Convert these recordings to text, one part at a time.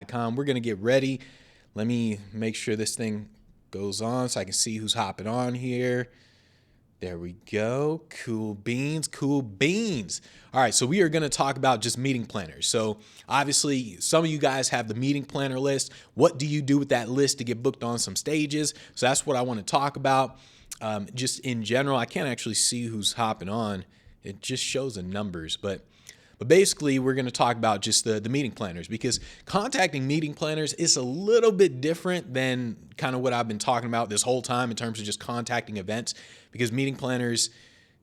meetingplanners.com. We're going to get ready. Let me make sure this thing goes on so I can see who's hopping on here. There we go. Cool beans, cool beans. All right, so we are going to talk about just meeting planners. So obviously, some of you guys have the meeting planner list. What do you do with that list to get booked on some stages? So that's what I want to talk about. Just in general, I can't actually see who's hopping on. It just shows the numbers, but basically, we're going to talk about just the meeting planners, because contacting meeting planners is a little bit different than kind of what I've been talking about this whole time in terms of just contacting events, because meeting planners,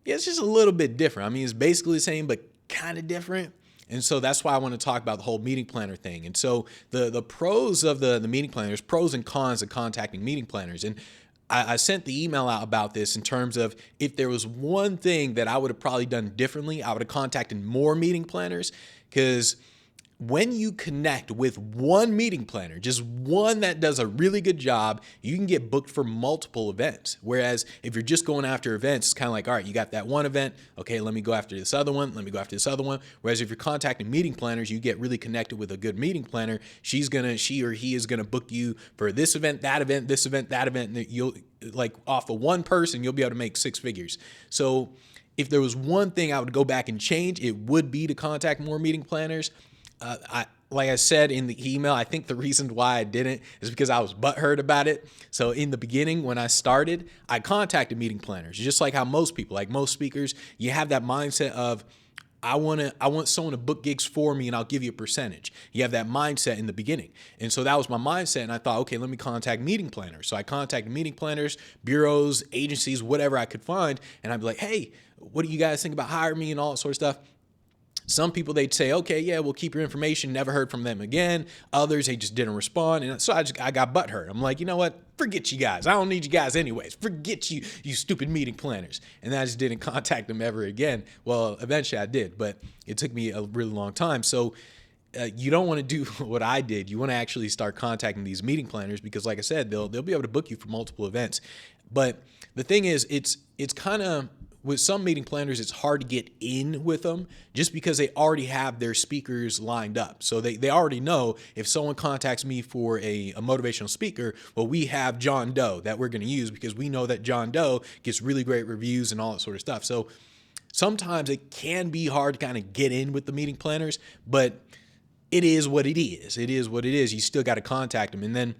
yeah, it's just a little bit different. I mean, it's basically the same, but kind of different. And so that's why I want to talk about the whole meeting planner thing. And so the pros of the meeting planners, pros and cons of contacting meeting planners. And I sent the email out about this in terms of if there was one thing that I would have probably done differently, I would have contacted more meeting planners, because when you connect with one meeting planner, just one that does a really good job, you can get booked for multiple events. Whereas if you're just going after events, it's kind of like, all right, you got that one event. Okay, let me go after this other one. Let me go after this other one. Whereas if you're contacting meeting planners, you get really connected with a good meeting planner. She or he is going to book you for this event, that event, this event, that event. And you'll, like, off of one person, you'll be able to make six figures. So if there was one thing I would go back and change, it would be to contact more meeting planners. Like I said in the email, I think the reason why I didn't is because I was butthurt about it. So in the beginning, when I started, I contacted meeting planners, just like how most people, like most speakers, you have that mindset of, I want someone to book gigs for me and I'll give you a percentage. You have that mindset in the beginning. And so that was my mindset. And I thought, okay, let me contact meeting planners. So I contacted meeting planners, bureaus, agencies, whatever I could find. And I'd be like, hey, what do you guys think about hiring me and all that sort of stuff? Some people, they'd say, okay, yeah, we'll keep your information. Never heard from them again. Others, they just didn't respond. And so I got butthurt. I'm like, you know what? Forget you guys. I don't need you guys anyways. Forget you, you stupid meeting planners. And I just didn't contact them ever again. Well, eventually I did, but it took me a really long time. So you don't want to do what I did. You want to actually start contacting these meeting planners, because like I said, they'll be able to book you for multiple events. But the thing is, it's kind of, with some meeting planners, it's hard to get in with them just because they already have their speakers lined up. So they already know if someone contacts me for a motivational speaker, well, we have John Doe that we're going to use because we know that John Doe gets really great reviews and all that sort of stuff. So sometimes it can be hard to kind of get in with the meeting planners, but it is what it is. It is what it is. You still got to contact them. And then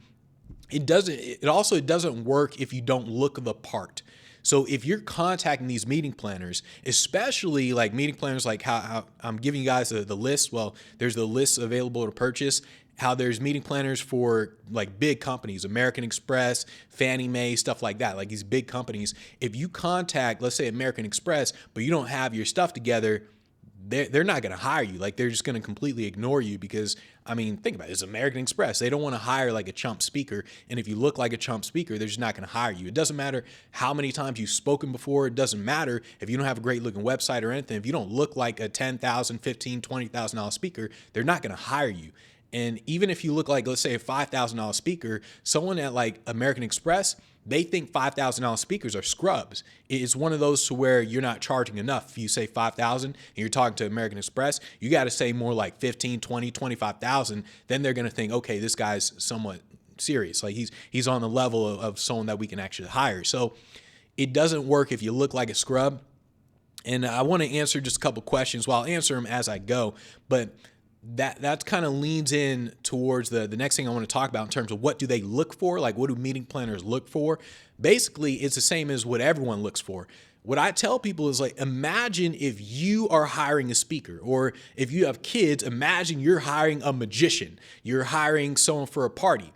it also doesn't work if you don't look the part. So if you're contacting these meeting planners, especially like meeting planners, like how I'm giving you guys the list. Well, there's the lists available to purchase. How there's meeting planners for like big companies, American Express, Fannie Mae, stuff like that, like these big companies. If you contact, let's say American Express, but you don't have your stuff together, they're not going to hire you. Like, they're just going to completely ignore you because, I mean, think about it. It's American Express. They don't want to hire like a chump speaker. And if you look like a chump speaker, they're just not going to hire you. It doesn't matter how many times you've spoken before. It doesn't matter if you don't have a great looking website or anything. If you don't look like a $10,000, $15,000, $20,000 speaker, they're not going to hire you. And even if you look like, let's say, a $5,000 speaker, someone at like American Express, they think $5,000 speakers are scrubs. It's one of those to where you're not charging enough. If you say 5,000 and you're talking to American Express, you got to say more like 15, 20, 25,000. Then they're going to think, okay, this guy's somewhat serious. Like he's on the level of someone that we can actually hire. So it doesn't work if you look like a scrub. And I want to answer just a couple questions. Well, I'll answer them as I go, but that kind of leans in towards the next thing I want to talk about in terms of what do they look for? Like, what do meeting planners look for? Basically, it's the same as what everyone looks for. What I tell people is, like, imagine if you are hiring a speaker, or if you have kids, imagine you're hiring a magician. You're hiring someone for a party.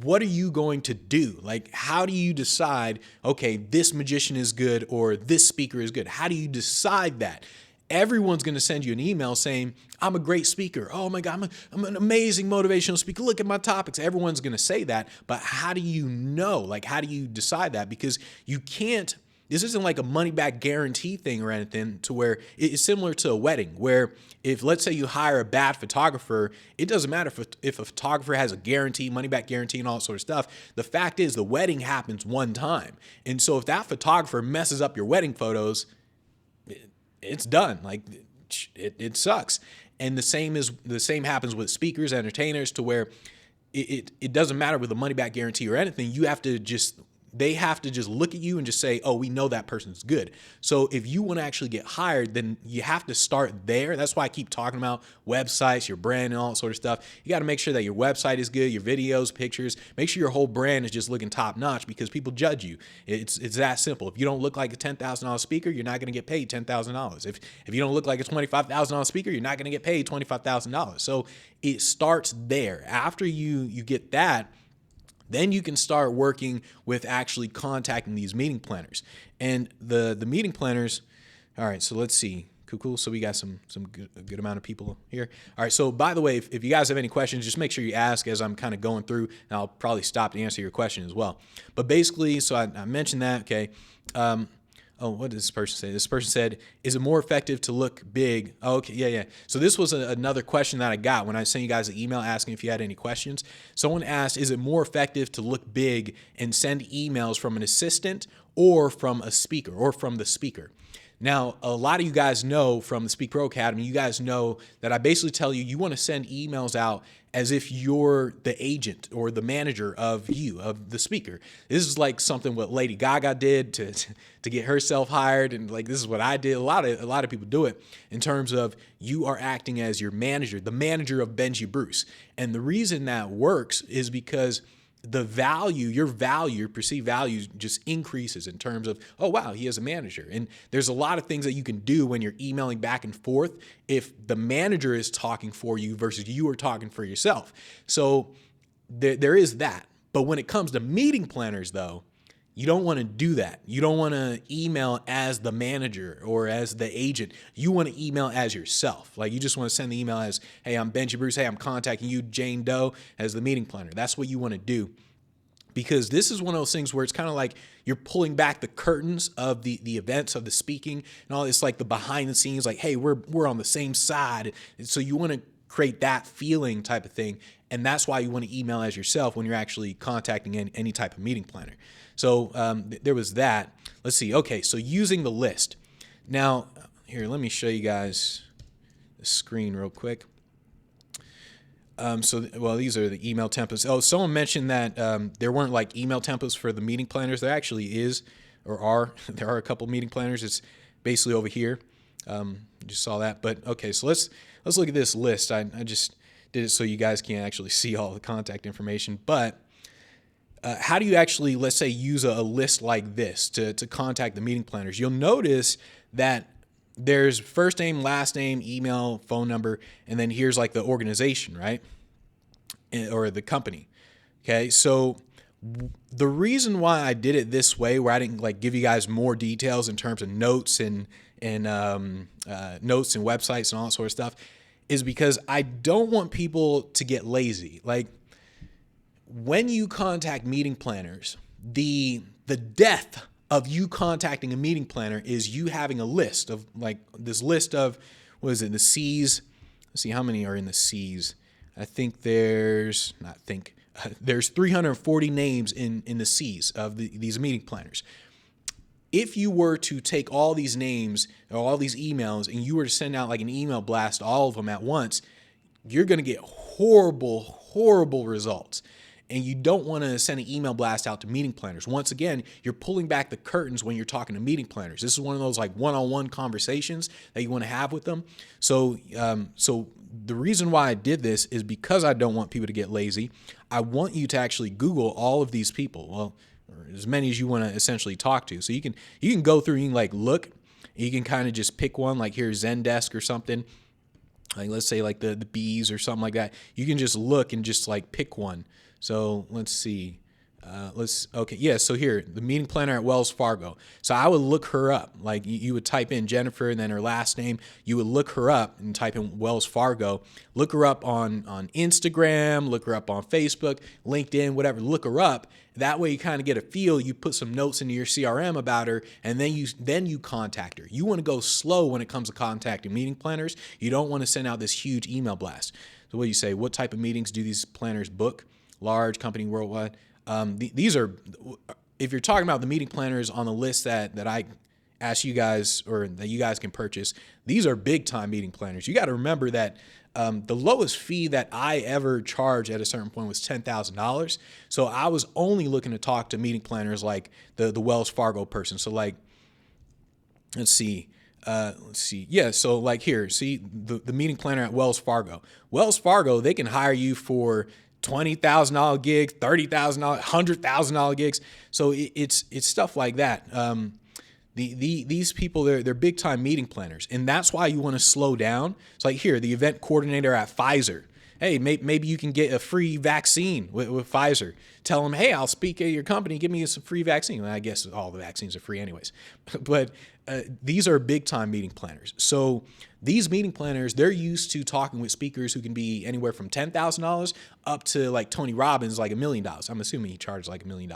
What are you going to do? Like, how do you decide, okay, this magician is good or this speaker is good? How do you decide that? Everyone's going to send you an email saying, I'm a great speaker. Oh my God, I'm an amazing motivational speaker. Look at my topics. Everyone's going to say that. But how do you know? Like, how do you decide that? Because you can't, this isn't like a money back guarantee thing or anything, to where it's similar to a wedding, where if, let's say, you hire a bad photographer, it doesn't matter if a photographer has a guarantee, money back guarantee and all that sort of stuff. The fact is, the wedding happens one time. And so if that photographer messes up your wedding photos, it's done. Like, it sucks. And the same happens with speakers, entertainers, to where it doesn't matter with a money back guarantee or anything. They have to just look at you and just say, oh, we know that person's good. So if you want to actually get hired, then you have to start there. That's why I keep talking about websites, your brand, and all that sort of stuff. You got to make sure that your website is good, your videos, pictures. Make sure your whole brand is just looking top notch, because people judge you. It's that simple. If you don't look like a $10,000 speaker, you're not going to get paid $10,000. If you don't look like a $25,000 speaker, you're not going to get paid $25,000. So it starts there. After you get that, then you can start working with actually contacting these meeting planners. And the meeting planners, all right, so let's see. Cool. So we got some good amount of people here. All right, so by the way, if you guys have any questions, just make sure you ask as I'm kind of going through, and I'll probably stop to answer your question as well. But basically, so I mentioned that, okay. What did this person say? This person said, is it more effective to look big? Oh, okay, yeah. So this was another question that I got when I sent you guys an email asking if you had any questions. Someone asked, is it more effective to look big and send emails from an assistant or from a speaker or from the speaker? Now, a lot of you guys know from the Speak Pro Academy, you guys know that I basically tell you want to send emails out as if you're the agent or the manager of the speaker. This is like something what Lady Gaga did to get herself hired, and like this is what I did. A lot of people do it in terms of you are acting as your manager, the manager of Benji Bruce. And the reason that works is because your perceived value just increases in terms of, oh, wow, he is a manager. And there's a lot of things that you can do when you're emailing back and forth if the manager is talking for you versus you are talking for yourself. So there is that. But when it comes to meeting planners, though, you don't want to do that. You don't want to email as the manager or as the agent. You want to email as yourself. Like, you just want to send the email as, hey, I'm Benji Bruce. Hey, I'm contacting you, Jane Doe, as the meeting planner. That's what you want to do. Because this is one of those things where it's kind of like you're pulling back the curtains of the events, of the speaking and all this, like the behind the scenes, like, hey, we're on the same side. And so you want to create that feeling type of thing. And that's why you want to email as yourself when you're actually contacting any type of meeting planner. So there was that. Let's see. Okay, so using the list. Now, here, let me show you guys the screen real quick. These are the email templates. Oh, someone mentioned that there weren't like email templates for the meeting planners. There actually is, there are a couple meeting planners. It's basically over here. Just saw that. But okay, so let's look at this list. I just did it so you guys can actually see all the contact information. But how do you actually, let's say, use a list like this to contact the meeting planners? You'll notice that there's first name, last name, email, phone number, and then here's like the organization, right? Or the company. Okay, so the reason why I did it this way, where I didn't like give you guys more details in terms of notes and notes and websites and all that sort of stuff, is because I don't want people to get lazy. Like, when you contact meeting planners, the death of you contacting a meeting planner is you having a list of like this list of, what is it, the C's? Let's see how many are in the C's. I think there's 340 names in the C's of these meeting planners. If you were to take all these names or all these emails and you were to send out like an email blast to all of them at once, you're going to get horrible results. And you don't want to send an email blast out to meeting planners. Once again, you're pulling back the curtains when you're talking to meeting planners. This is one of those like one-on-one conversations that you want to have with them. So the reason why I did this is because I don't want people to get lazy. I want you to actually Google all of these people. Well, or as many as you want to essentially talk to. So you can go through, you can like look, you can kind of just pick one, like here's Zendesk or something. Like, let's say like the Bees or something like that. You can just look and just like pick one. So let's see. So here, the meeting planner at Wells Fargo. So I would look her up. Like, you would type in Jennifer and then her last name. You would look her up and type in Wells Fargo. Look her up on Instagram. Look her up on Facebook, LinkedIn, whatever. Look her up. That way you kind of get a feel. You put some notes into your CRM about her, and then you contact her. You want to go slow when it comes to contacting meeting planners. You don't want to send out this huge email blast. So what do you say? What type of meetings do these planners book? Large company, worldwide. These are, if you're talking about the meeting planners on the list that I ask you guys, or that you guys can purchase. These are big time meeting planners. You got to remember that the lowest fee that I ever charged at a certain point was $10,000. So I was only looking to talk to meeting planners like the Wells Fargo person. So like, let's see. Yeah. So like here, see the meeting planner at Wells Fargo. Wells Fargo, they can hire you for $20,000 gigs, $30,000, $100,000 gigs. So it's stuff like that. These people, they're big time meeting planners, and that's why you want to slow down. It's like here, the event coordinator at Pfizer. Hey, maybe you can get a free vaccine with Pfizer. Tell them, hey, I'll speak at your company. Give me some free vaccine. Well, I guess all the vaccines are free anyways. But these are big time meeting planners. So these meeting planners, they're used to talking with speakers who can be anywhere from $10,000 up to like Tony Robbins, like $1 million. I'm assuming he charges like $1 million.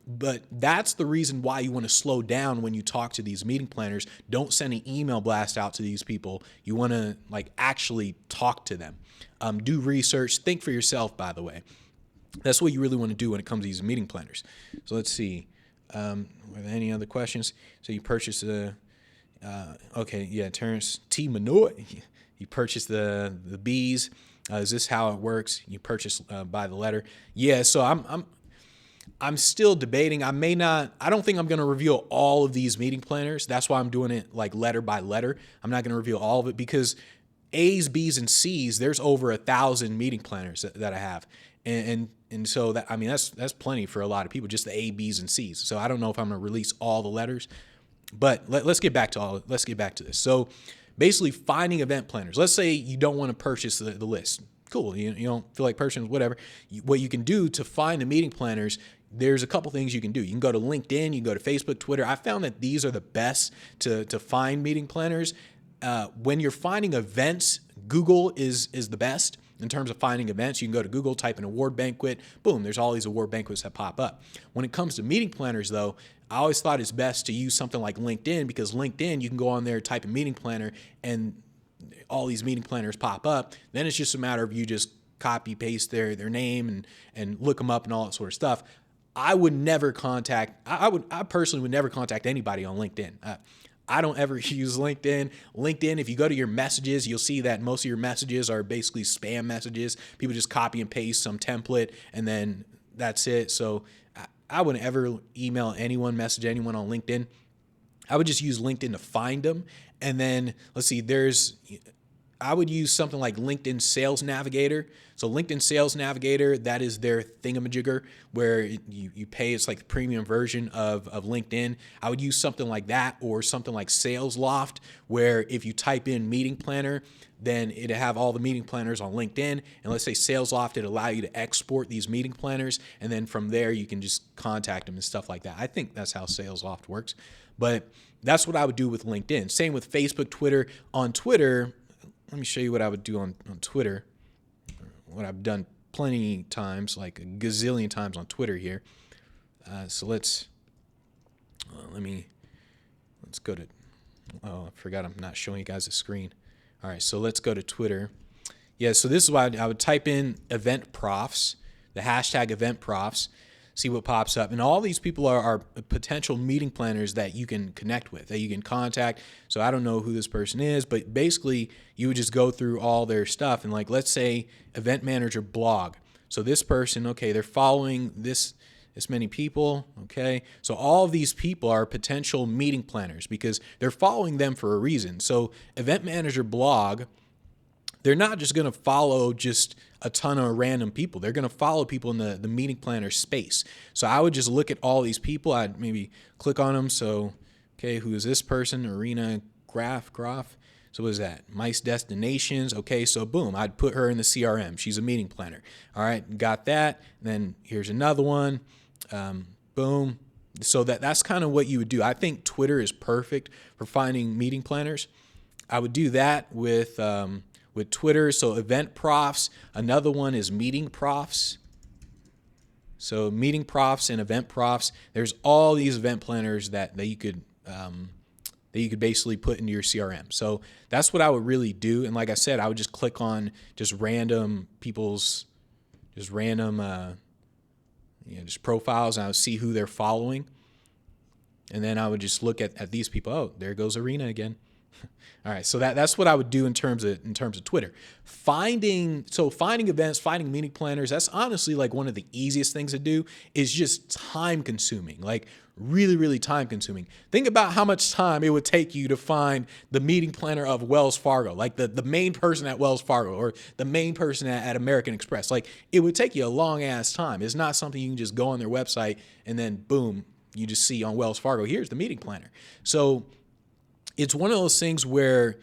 But that's the reason why you want to slow down when you talk to these meeting planners. Don't send an email blast out to these people. You want to like actually talk to them. Do research. Think for yourself, by the way. That's what you really want to do when it comes to these meeting planners. So let's see. Were there any other questions? So you purchased Terrence T. Manoy. You purchased the bees. Is this how it works? You purchase by the letter. Yeah. So I'm still debating. I don't think I'm going to reveal all of these meeting planners. That's why I'm doing it like letter by letter. I'm not going to reveal all of it because A's, B's, and C's, there's over 1,000 meeting planners that I have. And so that's plenty for a lot of people, just the A, B's, and C's. So I don't know if I'm going to release all the letters, but let's get back to this. So basically finding event planners. Let's say you don't want to purchase the list. Cool. You don't feel like purchasing, whatever. What you can do to find the meeting planners, there's a couple things you can do. You can go to LinkedIn, you can go to Facebook, Twitter. I found that these are the best to find meeting planners. When you're finding events, Google is the best in terms of finding events. You can go to Google, type in award banquet, boom, there's all these award banquets that pop up. When it comes to meeting planners, though, I always thought it's best to use something like LinkedIn, because LinkedIn, you can go on there, type in meeting planner, and all these meeting planners pop up. Then it's just a matter of you just copy, paste their name and look them up and all that sort of stuff. I personally would never contact anybody on LinkedIn. I don't ever use LinkedIn. LinkedIn, if you go to your messages, you'll see that most of your messages are basically spam messages. People just copy and paste some template, and then that's it. So I wouldn't ever email anyone, message anyone on LinkedIn. I would just use LinkedIn to find them. And then, let's see, I would use something like LinkedIn Sales Navigator. So LinkedIn Sales Navigator, that is their thingamajigger where you pay. It's like the premium version of LinkedIn. I would use something like that, or something like SalesLoft, where if you type in meeting planner, then it'll have all the meeting planners on LinkedIn. And let's say SalesLoft, it'll allow you to export these meeting planners. And then from there, you can just contact them and stuff like that. I think that's how SalesLoft works. But that's what I would do with LinkedIn. Same with Facebook, Twitter. On Twitter, let me show you what I would do on Twitter. What I've done plenty times, like a gazillion times on Twitter here. So let's go to, I forgot I'm not showing you guys the screen. All right, so let's go to Twitter. Yeah, so this is why I would type in event profs, the hashtag event profs, see what pops up. And all these people are potential meeting planners that you can connect with, that you can contact. So I don't know who this person is, but basically you would just go through all their stuff. And like, let's say event manager blog. So this person, okay, they're following this many people, okay? So all of these people are potential meeting planners because they're following them for a reason. So event manager blog, they're not just going to follow just a ton of random people. They're going to follow people in the meeting planner space. So I would just look at all these people. I'd maybe click on them. So, okay, who is this person? Arena Graf. So what is that? Mice Destinations. Okay, so boom, I'd put her in the CRM. She's a meeting planner. All right, got that. And then here's another one. Boom. So that's kind of what you would do. I think Twitter is perfect for finding meeting planners. I would do that with Twitter. So event profs. Another one is meeting profs. So meeting profs and event profs. There's all these event planners that you could basically put into your CRM. So that's what I would really do. And like I said, I would just click on just random people's just profiles, and I would see who they're following. And then I would just look at these people. Oh, there goes Arena again. All right, so that's what I would do in terms of Twitter. Finding events, finding meeting planners, that's honestly like one of the easiest things to do. Is just time consuming, like really, really time consuming. Think about how much time it would take you to find the meeting planner of Wells Fargo, like the main person at Wells Fargo or the main person at American Express. Like it would take you a long ass time. It's not something you can just go on their website and then boom, you just see on Wells Fargo, here's the meeting planner. So it's one of those things where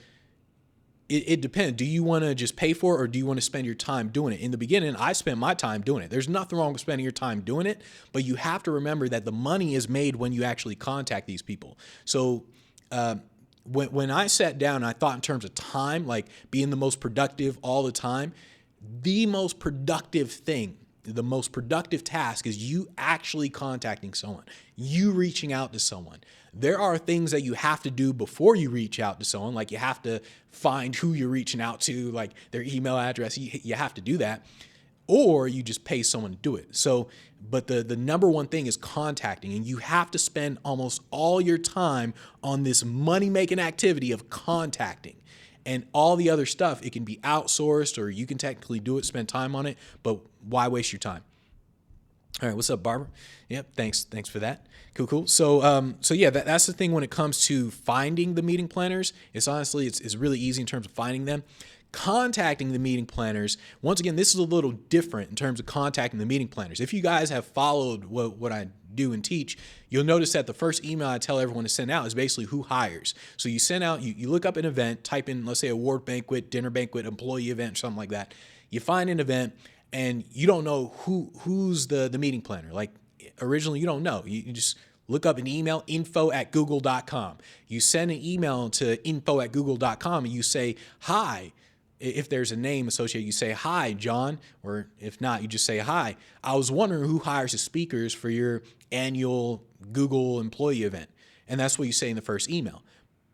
it depends. Do you want to just pay for it or do you want to spend your time doing it? In the beginning, I spent my time doing it. There's nothing wrong with spending your time doing it, but you have to remember that the money is made when you actually contact these people. So when I sat down and I thought in terms of time, like being the most productive all the time, the most productive thing, the most productive task is you actually contacting someone, you reaching out to someone. There are things that you have to do before you reach out to someone, like you have to find who you're reaching out to, like their email address, you have to do that, or you just pay someone to do it. So, but the number one thing is contacting, and you have to spend almost all your time on this money-making activity of contacting. And all the other stuff, it can be outsourced or you can technically do it, spend time on it, but why waste your time? All right, what's up, Barbara? Yep, thanks for that. Cool. So yeah, that's the thing when it comes to finding the meeting planners. It's honestly, it's really easy in terms of finding them. Contacting the meeting planners, once again, this is a little different in terms of contacting the meeting planners. If you guys have followed what I do and teach, you'll notice that the first email I tell everyone to send out is basically who hires. So you send out, you look up an event, type in, let's say, award banquet, dinner banquet, employee event, something like that. You find an event and you don't know who's the meeting planner. Like originally, you don't know. You just look up an email, info@google.com. You send an email to info@google.com and you say, hi. If there's a name associated, you say, hi, John, or if not, you just say, hi. I was wondering who hires the speakers for your annual Google employee event. And that's what you say in the first email.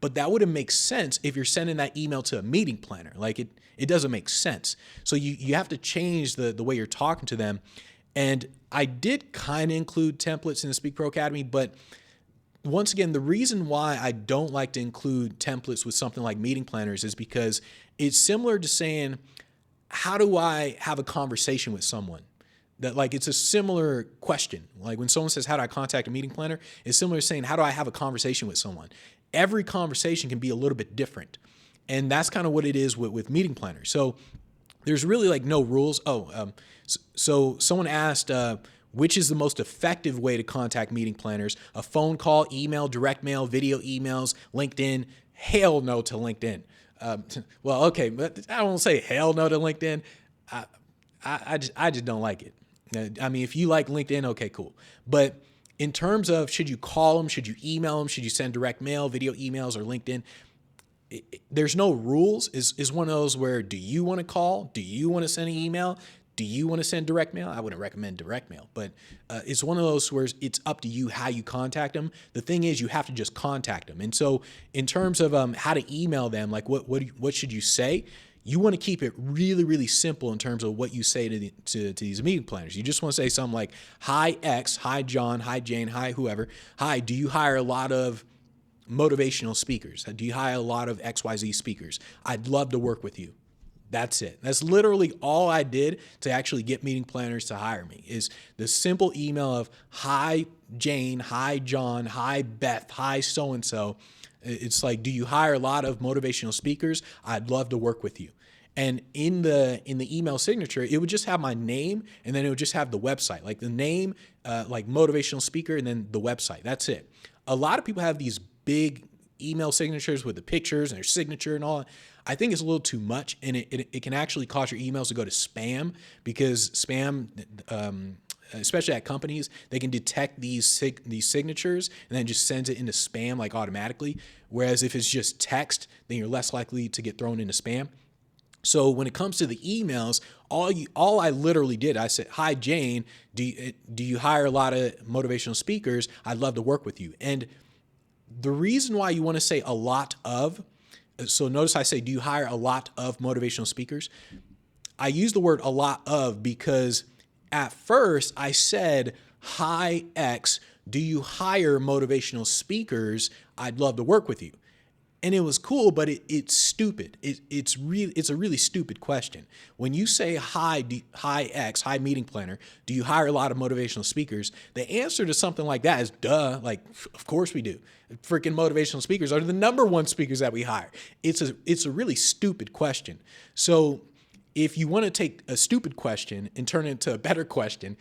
But that wouldn't make sense if you're sending that email to a meeting planner. Like it doesn't make sense. So you have to change the way you're talking to them. And I did kind of include templates in the Speak Pro Academy, but once again, the reason why I don't like to include templates with something like meeting planners is because it's similar to saying, how do I have a conversation with someone? That like, it's a similar question. Like when someone says, how do I contact a meeting planner? It's similar to saying, how do I have a conversation with someone? Every conversation can be a little bit different. And that's kind of what it is with meeting planners. So there's really like no rules. So someone asked, which is the most effective way to contact meeting planners? A phone call, email, direct mail, video emails, LinkedIn? Hell no to LinkedIn. Well, okay, but I don't say hell no to LinkedIn. I just don't like it. I mean, if you like LinkedIn, okay, cool. But in terms of should you call them, should you email them, should you send direct mail, video emails, or LinkedIn? There's no rules. Is one of those where do you want to call? Do you want to send an email? Do you want to send direct mail? I wouldn't recommend direct mail, but it's one of those where it's up to you how you contact them. The thing is, you have to just contact them. And so in terms of how to email them, like what should you say? You want to keep it really, really simple in terms of what you say to these meeting planners. You just want to say something like, hi, X, hi, John, hi, Jane, hi, whoever. Hi, do you hire a lot of motivational speakers? Do you hire a lot of XYZ speakers? I'd love to work with you. That's it. That's literally all I did to actually get meeting planners to hire me is the simple email of, hi, Jane, hi, John, hi, Beth, hi, so-and-so. It's like, do you hire a lot of motivational speakers? I'd love to work with you. And in the email signature, it would just have my name, and then it would just have the website, like the name, like motivational speaker, and then the website. That's it. A lot of people have these big email signatures with the pictures and their signature and all that. I think it's a little too much, and it can actually cause your emails to go to spam because spam, especially at companies, they can detect these signatures and then just sends it into spam like automatically. Whereas if it's just text, then you're less likely to get thrown into spam. So when it comes to the emails, all I literally did, I said, hi, Jane, do you hire a lot of motivational speakers? I'd love to work with you. And the reason why you want to say a lot of, so notice I say, do you hire a lot of motivational speakers? I use the word a lot of because at first I said, hi, X, do you hire motivational speakers? I'd love to work with you. And it was cool, but it's stupid. It's a really stupid question. When you say hi meeting planner, do you hire a lot of motivational speakers? The answer to something like that is duh. Like, of course we do. Freaking motivational speakers are the number one speakers that we hire. It's a really stupid question. So if you want to take a stupid question and turn it into a better question,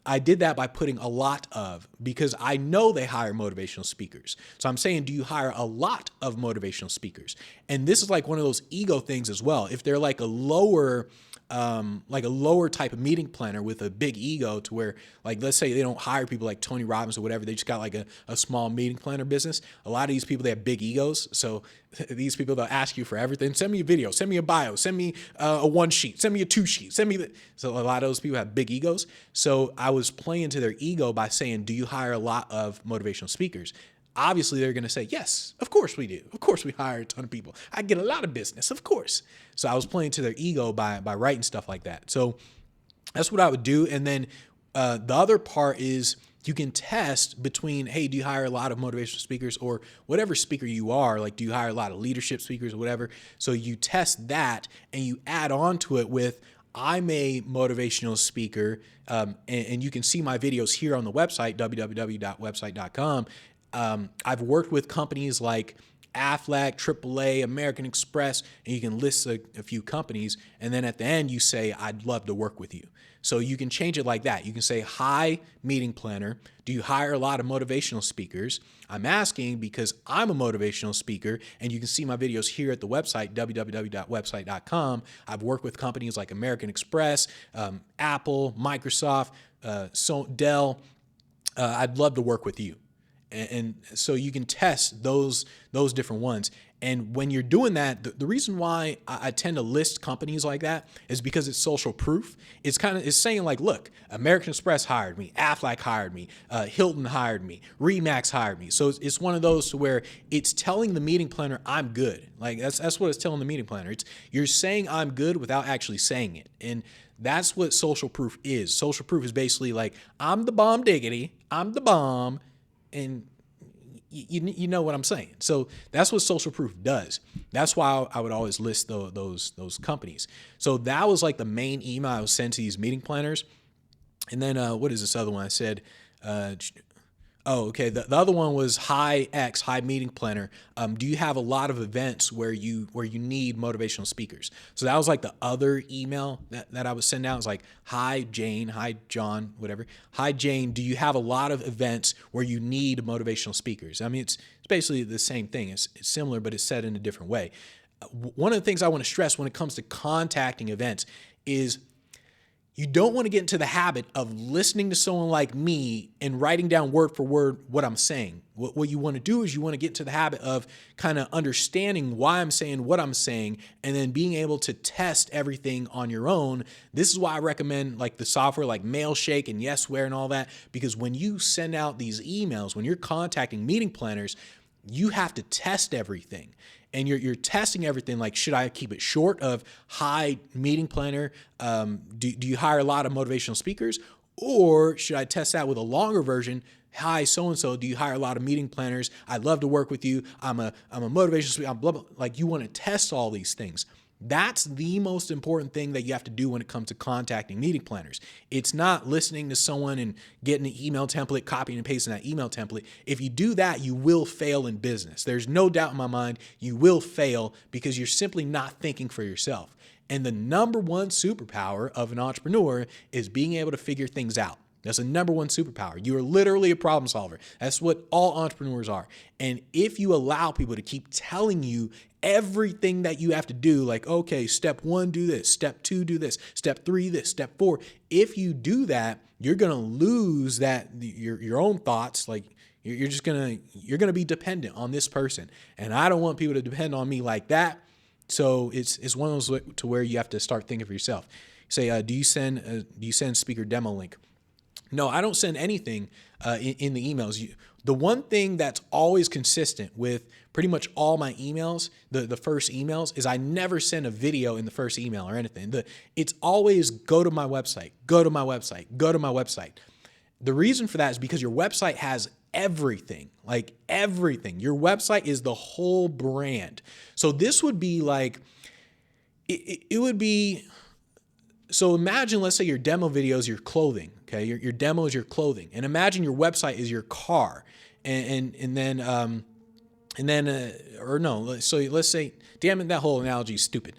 I did that by putting a lot of, because I know they hire motivational speakers. So I'm saying, do you hire a lot of motivational speakers? And this is like one of those ego things as well. If they're like a lower type of meeting planner with a big ego, to where, like, let's say they don't hire people like Tony Robbins or whatever, they just got like a small meeting planner business. A lot of these people, they have big egos. So these people, they'll ask you for everything. Send me a video, send me a bio, send me a 1 sheet, send me a 2 sheet, So a lot of those people have big egos. So I was playing to their ego by saying, do you hire a lot of motivational speakers? Obviously, they're going to say, yes, of course we do. Of course we hire a ton of people. I get a lot of business, of course. So I was playing to their ego by writing stuff like that. So that's what I would do. And then the other part is you can test between, hey, do you hire a lot of motivational speakers, or whatever speaker you are? Like, do you hire a lot of leadership speakers or whatever? So you test that and you add on to it with, I'm a motivational speaker, and you can see my videos here on the website, www.website.com. I've worked with companies like Aflac, AAA, American Express, and you can list a few companies. And then at the end, you say, I'd love to work with you. So you can change it like that. You can say, hi, meeting planner. Do you hire a lot of motivational speakers? I'm asking because I'm a motivational speaker, and you can see my videos here at the website, www.website.com. I've worked with companies like American Express, Apple, Microsoft, Dell. I'd love to work with you. And so you can test those different ones. And when you're doing that, the reason why I tend to list companies like that is because it's social proof. It's saying like, look, American Express hired me, Aflac hired me, Hilton hired me, Remax hired me. So it's one of those to where it's telling the meeting planner I'm good. Like that's what it's telling the meeting planner. You're saying I'm good without actually saying it. And that's what social proof is. Social proof is basically like, I'm the bomb diggity, I'm the bomb. And you know what I'm saying. So that's what social proof does. That's why I would always list those companies. So that was like the main email I was sent to these meeting planners. And then what is this other one? I said, the other one was hi meeting planner. Do you have a lot of events where you need motivational speakers? So that was like the other email that I would send out. It's like, hi Jane, hi John, whatever. Hi Jane, do you have a lot of events where you need motivational speakers? I mean, it's basically the same thing. It's similar, but it's said in a different way. One of the things I want to stress when it comes to contacting events is, you don't want to get into the habit of listening to someone like me and writing down word for word what I'm saying. What you want to do is you want to get into the habit of kind of understanding why I'm saying what I'm saying, and then being able to test everything on your own. This is why I recommend like the software like Mailshake and Yesware and all that, because when you send out these emails, when you're contacting meeting planners, you have to test everything. And you're testing everything like, should I keep it short of, hi, meeting planner, do you hire a lot of motivational speakers? Or should I test that with a longer version? Hi, so-and-so, do you hire a lot of meeting planners? I'd love to work with you. I'm a motivational speaker, blah, blah. Like, you want to test all these things. That's the most important thing that you have to do when it comes to contacting meeting planners. It's not listening to someone and getting an email template, copying and pasting that email template. If you do that, you will fail in business. There's no doubt in my mind you will fail, because you're simply not thinking for yourself. And the number one superpower of an entrepreneur is being able to figure things out. That's the number one superpower. You are literally a problem solver. That's what all entrepreneurs are. And if you allow people to keep telling you everything that you have to do, like, okay, step 1, do this, step 2, do this, step 3, this, step 4. If you do that, you're going to lose your own thoughts. Like, you're going to be dependent on this person. And I don't want people to depend on me like that. So it's one of those to where you have to start thinking for yourself. Say, do you send speaker demo link? No, I don't send anything in the emails. The one thing that's always consistent with pretty much all my emails, the first emails, is I never send a video in the first email or anything. It's always go to my website, go to my website, go to my website. The reason for that is because your website has everything, like everything. Your website is the whole brand. So this would be like, it would be, so imagine, let's say your demo video is your clothing. Okay. Your demo is your clothing, and imagine your website is your car. Or no, so let's say, damn it, that whole analogy is stupid.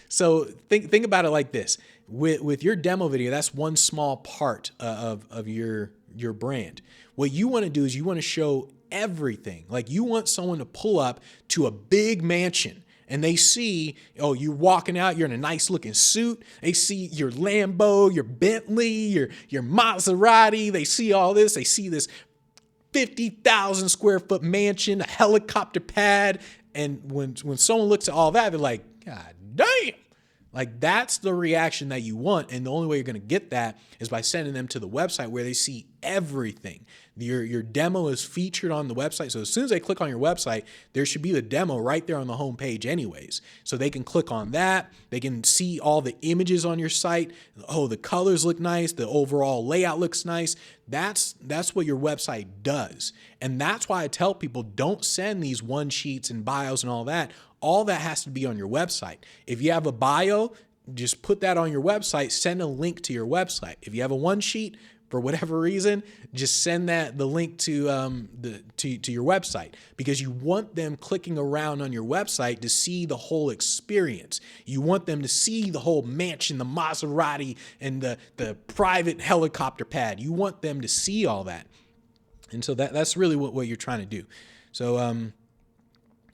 So think about it like this. With your demo video, that's one small part of your brand. What you want to do is you want to show everything. Like, you want someone to pull up to a big mansion and they see, oh, you're walking out, you're in a nice looking suit. They see your Lambo, your Bentley, your Maserati. They see all this. They see this 50,000 square foot mansion, a helicopter pad. And when someone looks at all that, they're like, God damn. Like, that's the reaction that you want. And the only way you're going to get that is by sending them to the website where they see everything. Your demo is featured on the website. So as soon as they click on your website, there should be the demo right there on the home page anyways. So they can click on that. They can see all the images on your site. Oh, the colors look nice. The overall layout looks nice. That's what your website does. And that's why I tell people, don't send these one sheets and bios and all that. All that has to be on your website. If you have a bio, just put that on your website, send a link to your website. If you have a one sheet, for whatever reason, just send the link to your website, because you want them clicking around on your website to see the whole experience. You want them to see the whole mansion, the Maserati, and the private helicopter pad. You want them to see all that. And so that's really what you're trying to do. So,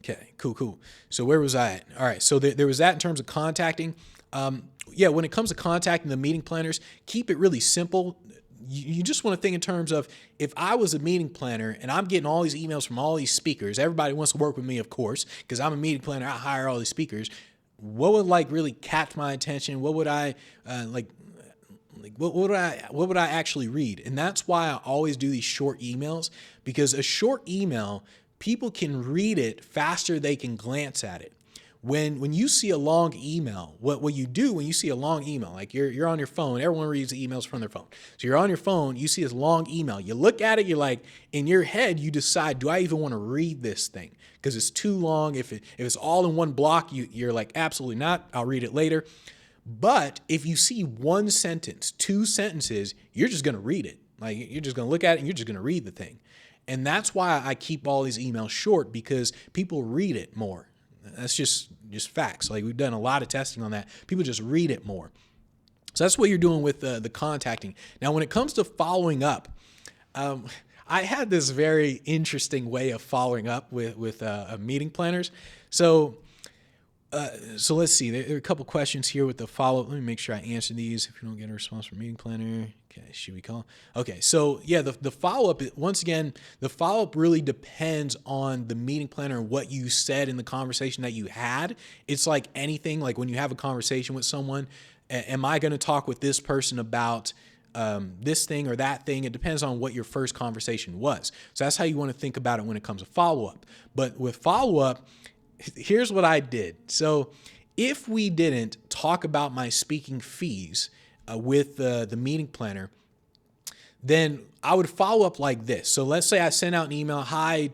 okay, cool. So where was I at? All right, so there was that in terms of contacting. When it comes to contacting the meeting planners, keep it really simple. You just want to think in terms of, if I was a meeting planner and I'm getting all these emails from all these speakers, everybody wants to work with me, of course, because I'm a meeting planner, I hire all these speakers. What would really catch my attention? What would I what would I actually read? And that's why I always do these short emails, because a short email, people can read it faster, they can glance at it. When you see a long email, what you do when you see a long email, like you're on your phone, everyone reads the emails from their phone. So you're on your phone, you see this long email, you look at it, you're like, in your head, you decide, do I even want to read this thing? Because it's too long. If it's all in one block, you're like, absolutely not, I'll read it later. But if you see one sentence, two sentences, you're just going to read it. Like, you're just going to look at it and you're just going to read the thing. And that's why I keep all these emails short, because people read it more. That's just facts. Like, we've done a lot of testing on that. People just read it more. So that's what you're doing with the contacting. Now, when it comes to following up, I had this very interesting way of following up with meeting planners. So let's see. There are a couple questions here with the follow-up. Let me make sure I answer these. If you don't get a response from meeting planner, okay, should we call? Okay, so yeah, the follow-up, once again, the follow-up really depends on the meeting planner and what you said in the conversation that you had. It's like anything, like when you have a conversation with someone, am I going to talk with this person about this thing or that thing? It depends on what your first conversation was. So that's how you want to think about it when it comes to follow-up. But with follow-up, here's what I did. So if we didn't talk about my speaking fees with the meeting planner, then I would follow up like this. So let's say I send out an email, hi,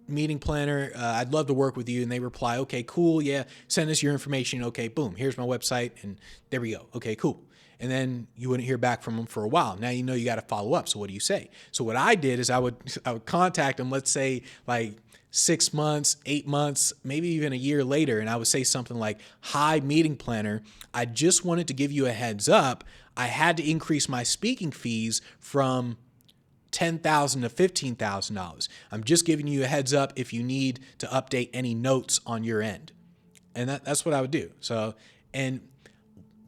meeting planner, I'd love to work with you. And they reply, okay, cool. Yeah. Send us your information. Okay, boom, here's my website. And there we go. Okay, cool. And then you wouldn't hear back from them for a while. Now you know you got to follow up. So what do you say? So what I did is I would contact them, let's say like 6 months, 8 months, maybe even a year later. And I would say something like, hi, meeting planner, I just wanted to give you a heads up. I had to increase my speaking fees from $10,000 to $15,000. I'm just giving you a heads up if you need to update any notes on your end. And that's what I would do. So, and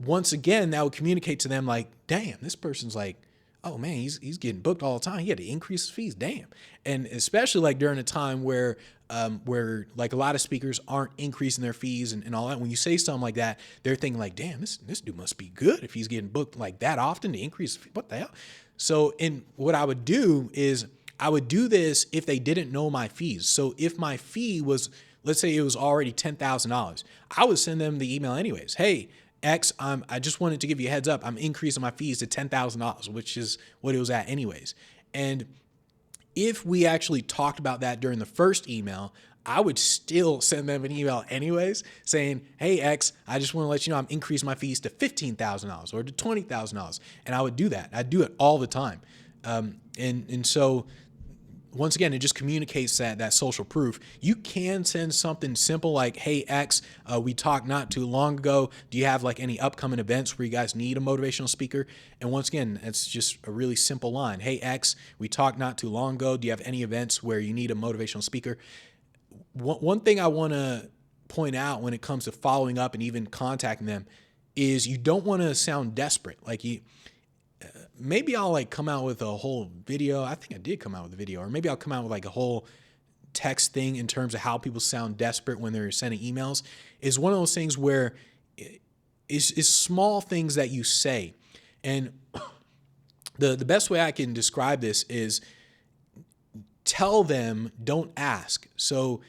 once again, that would communicate to them like, damn, this person's like, oh man, he's getting booked all the time. He had to increase his fees. Damn. And especially like during a time where like a lot of speakers aren't increasing their fees and all that. When you say something like that, they're thinking like, damn, this dude must be good if he's getting booked like that often to increase. What the hell? So what I would do is I would do this if they didn't know my fees. So if my fee was, let's say it was already $10,000, I would send them the email anyways. Hey, X, I just wanted to give you a heads up. I'm increasing my fees to $10,000, which is what it was at anyways. And if we actually talked about that during the first email, I would still send them an email anyways saying, hey, X, I just want to let you know I'm increasing my fees to $15,000 or to $20,000. And I would do that. I do it all the time. And so once again, it just communicates that social proof. You can send something simple like, hey, X, we talked not too long ago. Do you have like any upcoming events where you guys need a motivational speaker? And once again, it's just a really simple line. Hey, X, we talked not too long ago. Do you have any events where you need a motivational speaker? One thing I want to point out when it comes to following up and even contacting them is you don't want to sound desperate. Like maybe I'll like come out with a whole video. I think I did come out with a video, or maybe I'll come out with like a whole text thing in terms of how people sound desperate when they're sending emails. Is one of those things where is small things that you say. And the best way I can describe this is tell them, don't ask. So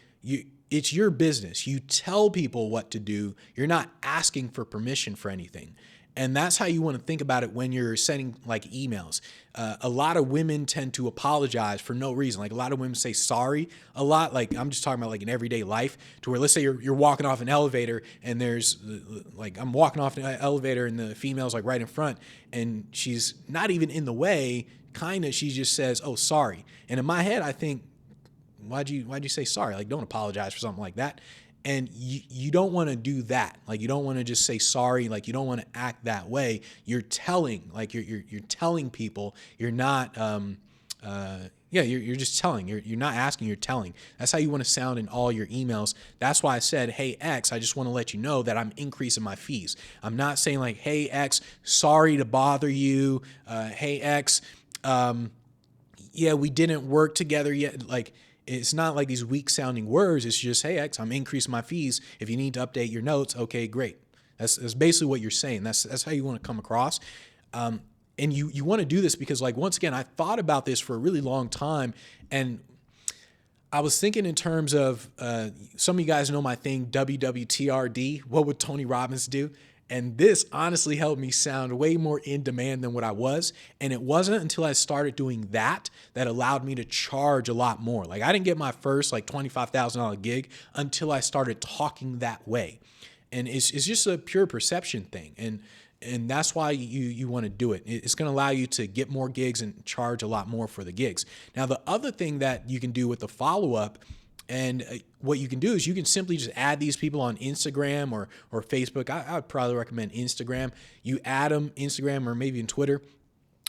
it's your business. You tell people what to do. You're not asking for permission for anything. And that's how you want to think about it when you're sending like emails. A lot of women tend to apologize for no reason. Like a lot of women say sorry a lot. Like I'm just talking about like in everyday life to where let's say you're walking off an elevator and there's like I'm walking off an elevator and the female's like right in front and she's not even in the way. Kind of, she just says, oh, sorry. And in my head, I think, why'd you say sorry? Like, don't apologize for something like that. And you don't want to do that. Like, you don't want to just say sorry. Like, you don't want to act that way. You're telling, like you're telling people. You're not, you're just telling. You're not asking. You're telling. That's how you want to sound in all your emails. That's why I said, hey X, I just want to let you know that I'm increasing my fees. I'm not saying like, hey X, sorry to bother you. Hey X. We didn't work together yet. Like, it's not like these weak sounding words. It's just, hey, X, I'm increasing my fees. If you need to update your notes, okay, great. That's basically what you're saying. That's how you want to come across. And you want to do this because, like, once again, I thought about this for a really long time. And I was thinking in terms of, some of you guys know my thing, WWTRD. What would Tony Robbins do? And this honestly helped me sound way more in demand than what I was. And it wasn't until I started doing that allowed me to charge a lot more. Like I didn't get my first like $25,000 gig until I started talking that way. And it's just a pure perception thing. And that's why you want to do it. It's going to allow you to get more gigs and charge a lot more for the gigs. Now, the other thing that you can do with the follow-up and what you can do is you can simply just add these people on Instagram or Facebook. I would probably recommend Instagram. You add them Instagram or maybe in Twitter.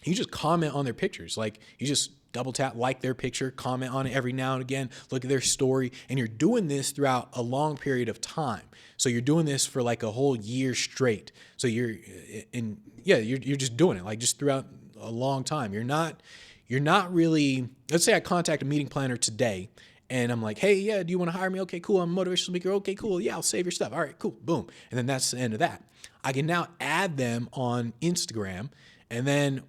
You just comment on their pictures. Like you just double tap, like their picture, comment on it every now and again, look at their story. And you're doing this throughout a long period of time. So you're doing this for like a whole year straight. So you're just doing it like just throughout a long time. You're not really, let's say I contact a meeting planner today and I'm like, hey, yeah, do you want to hire me? Okay, cool. I'm a motivational speaker. Okay, cool. Yeah, I'll save your stuff. All right, cool. Boom. And then that's the end of that. I can now add them on Instagram and then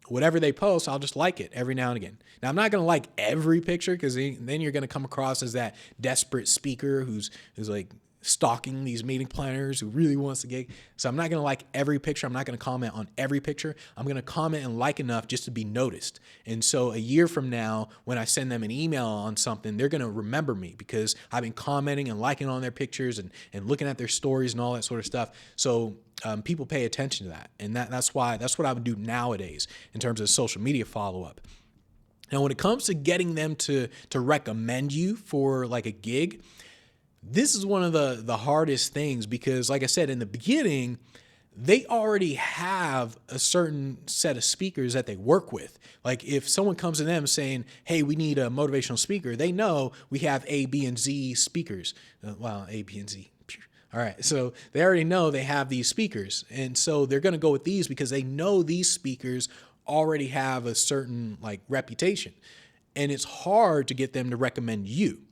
whatever they post, I'll just like it every now and again. Now, I'm not going to like every picture because then you're going to come across as that desperate speaker who's like stalking these meeting planners who really wants to gig. So I'm not going to like every picture. I'm not going to comment on every picture. I'm going to comment and like enough just to be noticed. And so a year from now, when I send them an email on something, they're going to remember me because I've been commenting and liking on their pictures and looking at their stories and all that sort of stuff. So people pay attention to that. And that's what I would do nowadays in terms of social media follow-up. Now, when it comes to getting them to recommend you for like a gig, this is one of the hardest things because, like I said, in the beginning, they already have a certain set of speakers that they work with. Like if someone comes to them saying, hey, we need a motivational speaker, they know we have A, B, and Z speakers. A, B, and Z. All right. So they already know they have these speakers. And so they're going to go with these because they know these speakers already have a certain like reputation. And it's hard to get them to recommend you.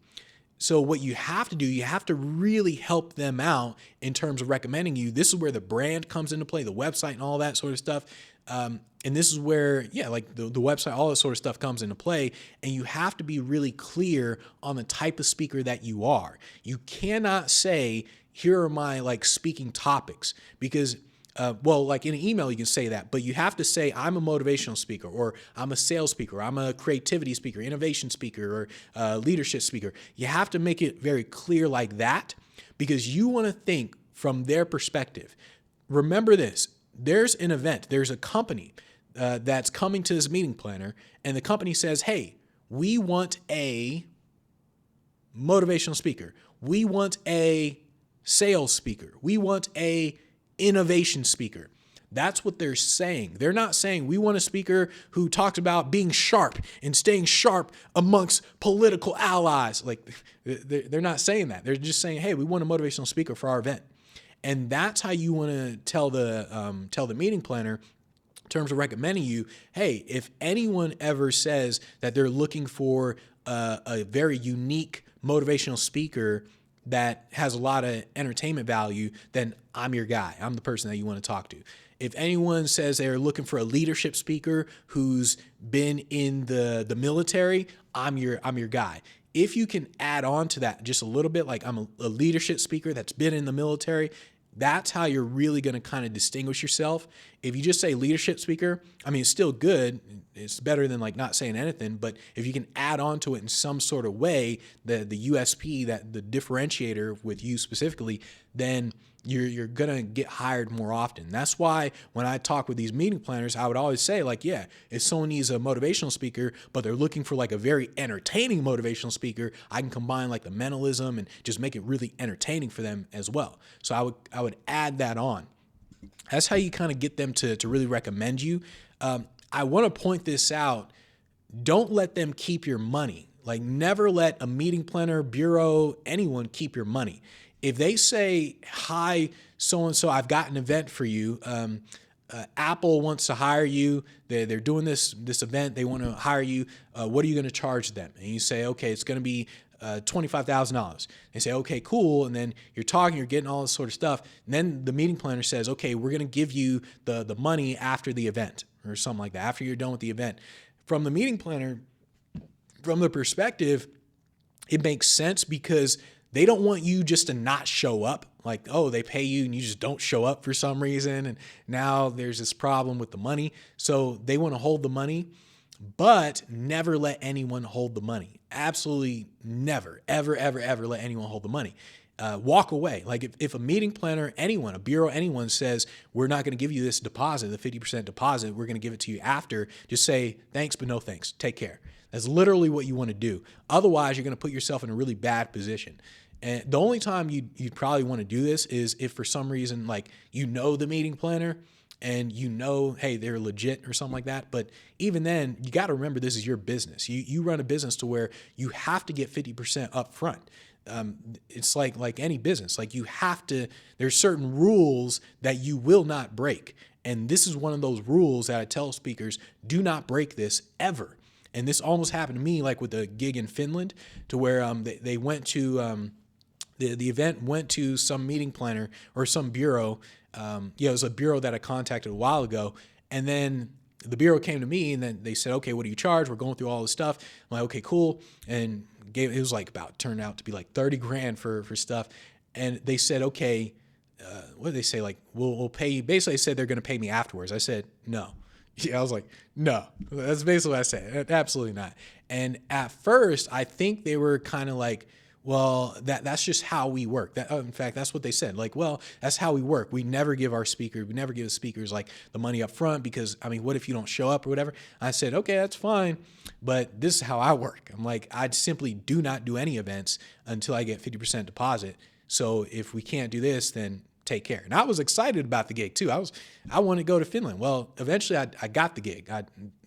So what you have to do, you have to really help them out in terms of recommending you. This is where the brand comes into play, the website and all that sort of stuff. And this is where, like the website, all that sort of stuff comes into play. And you have to be really clear on the type of speaker that you are. You cannot say here are my like speaking topics, because well, like in an email, you can say that, but you have to say, I'm a motivational speaker, or I'm a sales speaker, I'm a creativity speaker, innovation speaker, or leadership speaker. You have to make it very clear like that, because you want to think from their perspective. Remember this, there's an event, there's a company that's coming to this meeting planner, and the company says, hey, we want a motivational speaker. We want a sales speaker. We want a innovation speaker. That's what they're saying. They're not saying we want a speaker who talks about being sharp and staying sharp amongst political allies. Like, they're not saying that. They're just saying, hey, we want a motivational speaker for our event. And that's how you want to tell the meeting planner in terms of recommending you, hey, if anyone ever says that they're looking for a very unique motivational speaker that has a lot of entertainment value, then I'm your guy. I'm the person that you want to talk to. If anyone says they're looking for a leadership speaker who's been in the military, I'm your guy. If you can add on to that just a little bit, like I'm a leadership speaker that's been in the military, that's how you're really going to kind of distinguish yourself. If you just say leadership speaker, I mean, it's still good. It's better than like not saying anything. But if you can add on to it in some sort of way, the USP, that the differentiator with you specifically, then you're going to get hired more often. That's why when I talk with these meeting planners, I would always say, like, yeah, if someone needs a motivational speaker, but they're looking for like a very entertaining motivational speaker, I can combine like the mentalism and just make it really entertaining for them as well. So I would add that on. That's how you kind of get them to really recommend you. I want to point this out. Don't let them keep your money. Like, never let a meeting planner, bureau, anyone keep your money. If they say, hi, so-and-so, I've got an event for you. Apple wants to hire you. They're doing this event. They want to hire you. What are you going to charge them? And you say, okay, it's going to be $25,000. They say, okay, cool. And then you're talking, you're getting all this sort of stuff. And then the meeting planner says, okay, we're going to give you the money after the event, or something like that, after you're done with the event. From the meeting planner, from the perspective, it makes sense, because they don't want you just to not show up. Like, oh, they pay you and you just don't show up for some reason, and now there's this problem with the money. So they want to hold the money, but never let anyone hold the money. Absolutely never, ever, ever, ever let anyone hold the money. Walk away. Like, if a meeting planner, anyone, a bureau, anyone says, we're not going to give you this deposit, the 50% deposit, we're going to give it to you after, just say, thanks, but no thanks. Take care. That's literally what you want to do. Otherwise, you're going to put yourself in a really bad position. And the only time you'd probably want to do this is if for some reason, like, you know the meeting planner and you know, hey, they're legit or something like that. But even then, you got to remember, this is your business. You run a business to where you have to get 50% up front. It's like any business. Like, you have to, there's certain rules that you will not break. And this is one of those rules that I tell speakers, do not break this ever. And this almost happened to me, like with a gig in Finland, to where they went to, the event went to some meeting planner or some bureau. It was a bureau that I contacted a while ago. And then the bureau came to me and then they said, okay, what do you charge? We're going through all this stuff. I'm like, okay, cool. And it was like turned out to be like 30 grand for stuff. And they said, okay, what did they say? Like, we'll pay you. Basically, they said they're going to pay me afterwards. I said, no. Yeah, I was like, no. That's basically what I said. Absolutely not. And at first, I think they were kind of like, well, that's just how we work. In fact, that's what they said. Like, well, that's how we work. We never give the speakers like the money up front, because, I mean, what if you don't show up or whatever? I said, okay, that's fine, but this is how I work. I'm like, I simply do not do any events until I get 50% deposit. So if we can't do this, then take care. And I was excited about the gig too. I wanted to go to Finland. Well, eventually I got the gig.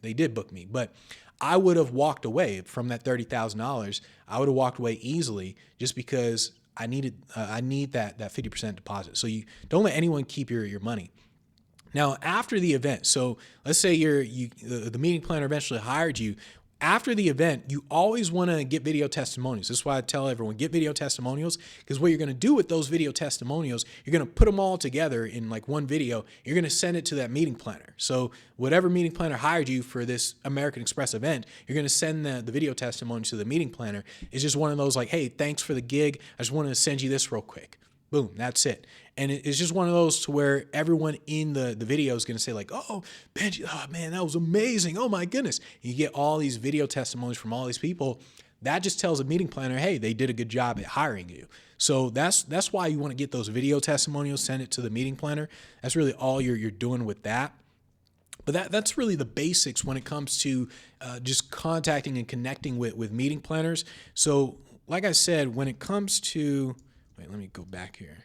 They did book me, but I would have walked away from that $30,000. I would have walked away easily, just because I need that 50% deposit. So you don't let anyone keep your money. Now, after the event, so let's say the meeting planner eventually hired you. After the event, you always want to get video testimonials. This is why I tell everyone, get video testimonials, because what you're going to do with those video testimonials, you're going to put them all together in like one video. You're going to send it to that meeting planner. So whatever meeting planner hired you for this American Express event, you're going to send the video testimonials to the meeting planner. It's just one of those like, hey, thanks for the gig. I just wanted to send you this real quick. Boom, that's it. And it's just one of those to where everyone in the video is going to say like, oh, Benji, oh man, that was amazing. Oh my goodness. You get all these video testimonies from all these people. That just tells a meeting planner, hey, they did a good job at hiring you. So that's why you want to get those video testimonials, send it to the meeting planner. That's really all you're doing with that. But that's really the basics when it comes to just contacting and connecting with meeting planners. So like I said, when it comes to, wait, let me go back here.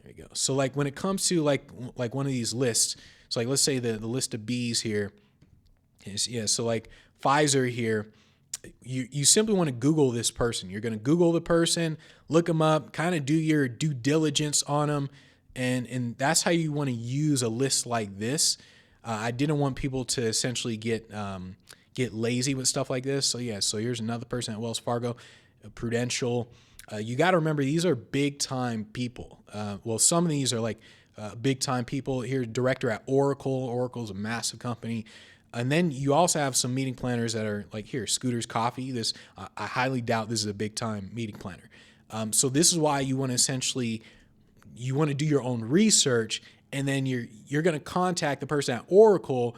There you go. So like when it comes to like one of these lists, so like let's say the list of B's here is, yeah, so like Pfizer here, you simply want to Google this person. You're going to Google the person, look them up, kind of do your due diligence on them. And that's how you want to use a list like this. I didn't want people to essentially get lazy with stuff like this. So yeah, so here's another person at Wells Fargo, Prudential. You got to remember, these are big time people. Well, some of these are like big time people. Here, director at Oracle. Oracle's a massive company. And then you also have some meeting planners that are like here, Scooter's Coffee. This I highly doubt this is a big time meeting planner. So this is why you want to essentially, you want to do your own research, and then you're going to contact the person at Oracle,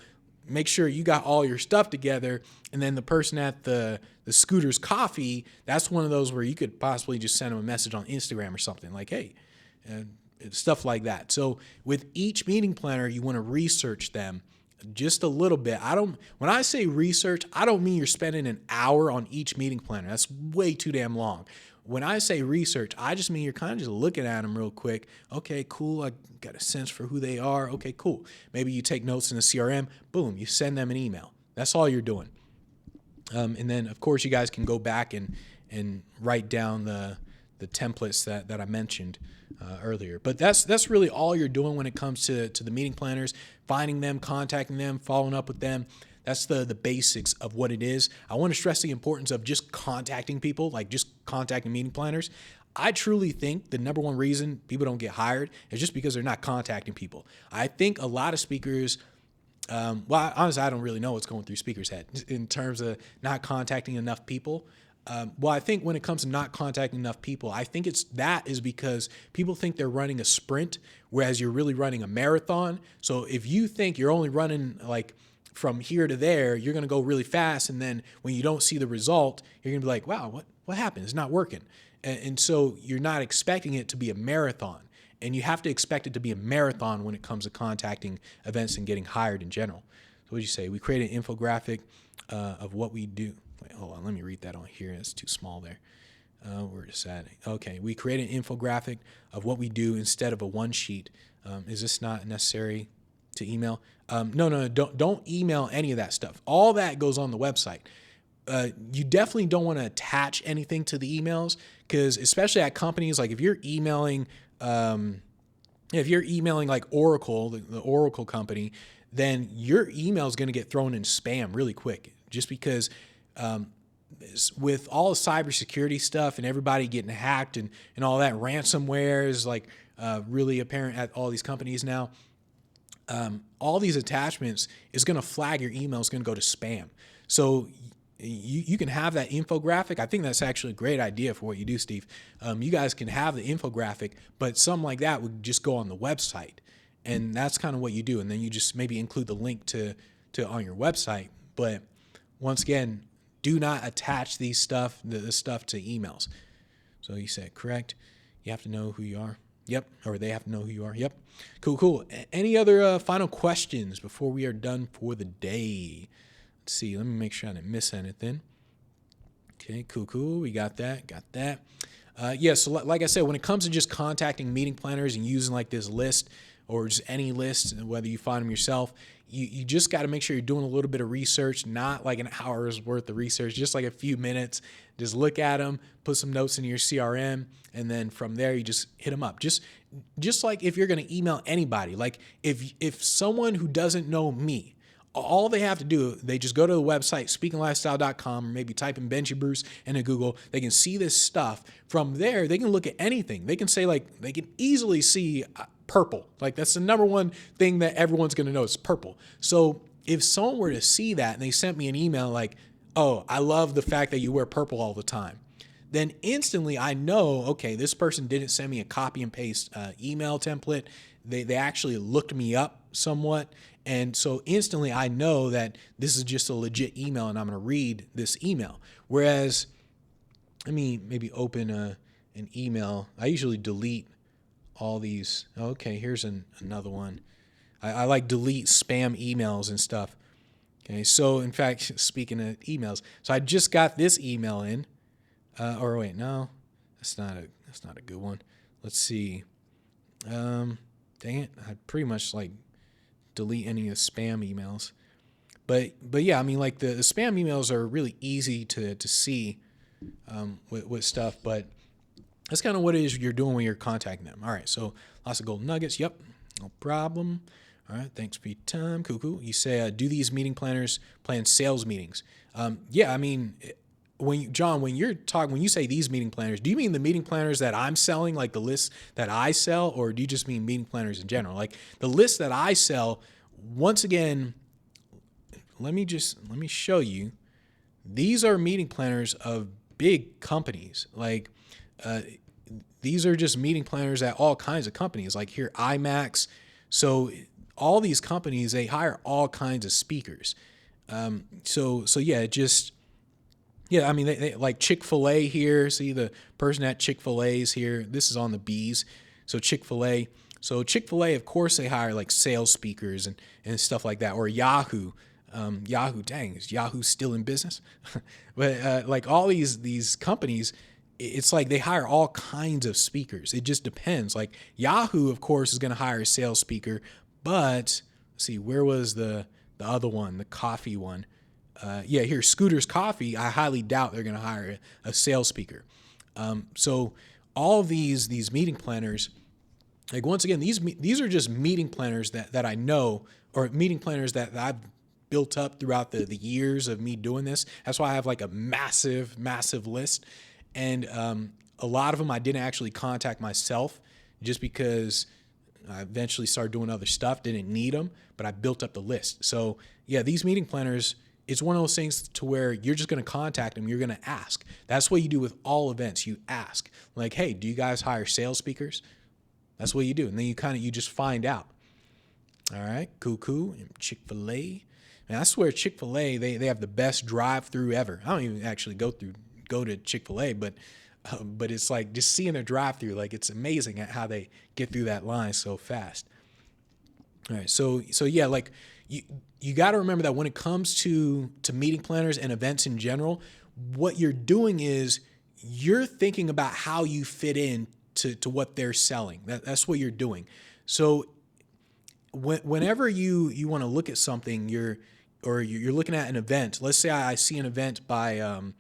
make sure you got all your stuff together, and then the person at the Scooter's Coffee, that's one of those where you could possibly just send them a message on Instagram or something like, hey, stuff like that. So with each meeting planner, you want to research them just a little bit. When I say research, I don't mean you're spending an hour on each meeting planner. That's way too damn long. When I say research, I just mean you're kind of just looking at them real quick. Okay, cool. I got a sense for who they are. Okay, cool. Maybe you take notes in the CRM. Boom, you send them an email. That's all you're doing. And then, of course, you guys can go back and write down the templates that I mentioned earlier. But that's really all you're doing when it comes to the meeting planners, finding them, contacting them, following up with them. That's the basics of what it is. I want to stress the importance of just contacting people, like just contacting meeting planners. I truly think the number one reason people don't get hired is just because they're not contacting people. I think a lot of speakers, honestly, I don't really know what's going through speakers' head in terms of not contacting enough people. I think when it comes to not contacting enough people, I think that is because people think they're running a sprint, whereas you're really running a marathon. So if you think you're only running like from here to there, you're going to go really fast. And then when you don't see the result, you're going to be like, wow, what happened? It's not working. And so you're not expecting it to be a marathon. And you have to expect it to be a marathon when it comes to contacting events and getting hired in general. So what did you say? We create an infographic of what we do. Wait, hold on. Let me read that on here. It's too small there. Where is that? Okay. We create an infographic of what we do instead of a one sheet. Is this not necessary to email? No, don't email any of that stuff. All that goes on the website. You definitely don't want to attach anything to the emails, because especially at companies, like if you're emailing like Oracle, the Oracle company, then your email is going to get thrown in spam really quick, just because with all the cybersecurity stuff and everybody getting hacked and all that, ransomware is like really apparent at all these companies now. All these attachments is going to flag your email. It's going to go to spam. So you can have that infographic. I think that's actually a great idea for what you do, Steve. You guys can have the infographic, but something like that would just go on the website. And that's kind of what you do. And then you just maybe include the link to on your website. But once again, do not attach the stuff to emails. So you said, correct. You have to know who you are. Yep. Or they have to know who you are. Yep. Cool. Any other final questions before we are done for the day? Let's see. Let me make sure I didn't miss anything. Okay. Cool. We got that. So like I said, when it comes to just contacting meeting planners and using like this list or just any list, whether you find them yourself, you just got to make sure you're doing a little bit of research, not like an hour's worth of research, just like a few minutes. Just look at them, put some notes in your CRM, and then from there you just hit them up. Just like if you're going to email anybody, like if someone who doesn't know me, all they have to do, they just go to the website, speakinglifestyle.com, or maybe type in Benji Bruce into Google. They can see this stuff. From there, they can look at anything. They can say, like, they can easily see purple. Like, that's the number one thing that everyone's going to know is purple. So if someone were to see that and they sent me an email like, oh, I love the fact that you wear purple all the time, then instantly I know, okay, this person didn't send me a copy and paste email template. They actually looked me up somewhat. And so instantly I know that this is just a legit email and I'm going to read this email. Whereas, let me maybe open an email. I usually delete all these. Okay, here's another one. I like delete spam emails and stuff. Okay, so in fact, speaking of emails, so I just got this email in. Or wait, no, that's not a good one. Let's see. Dang it, I'd pretty much like delete any of the spam emails. But yeah, I mean, like the spam emails are really easy to see with stuff, but that's kind of what it is you're doing when you're contacting them. All right, so lots of golden nuggets. Yep, no problem. All right, thanks for your time. Cool. You say, do these meeting planners plan sales meetings? Yeah, I mean, when you say these meeting planners, do you mean the meeting planners that I'm selling, like the lists that I sell, or do you just mean meeting planners in general? Like the lists that I sell, once again, let me show you. These are meeting planners of big companies. Like these are just meeting planners at all kinds of companies, like here, IMAX. So all these companies, they hire all kinds of speakers. So yeah, yeah, I mean, they like Chick-fil-A here. See the person at Chick-fil-A's here. This is on the B's. So Chick-fil-A. So Chick-fil-A, of course, they hire like sales speakers and stuff like that. Or Yahoo. Yahoo, dang, is Yahoo still in business? But like all these companies, it's like they hire all kinds of speakers. It just depends. Like Yahoo, of course, is going to hire a sales speaker. But let's see, where was the other one, the coffee one? Yeah, here, Scooter's Coffee. I highly doubt they're going to hire a sales speaker. So all of these meeting planners, like once again, these are just meeting planners that I know, or meeting planners that I've built up throughout the years of me doing this. That's why I have like a massive list. And a lot of them I didn't actually contact myself just because I eventually started doing other stuff, didn't need them, but I built up the list. So yeah, these meeting planners, it's one of those things to where you're just going to contact them. You're going to ask. That's what you do with all events. You ask like, hey, do you guys hire sales speakers? That's what you do. And then you just find out. All right, cool. Chick-fil-A. And I swear Chick-fil-A, they have the best drive-through ever. I don't even actually go to Chick-fil-A, but it's like just seeing their drive-through, like it's amazing at how they get through that line so fast. All right, so yeah, like you got to remember that when it comes to meeting planners and events in general, what you're doing is you're thinking about how you fit in to what they're selling. That's what you're doing. So whenever you want to look at something, you're looking at an event. Let's say I see an event a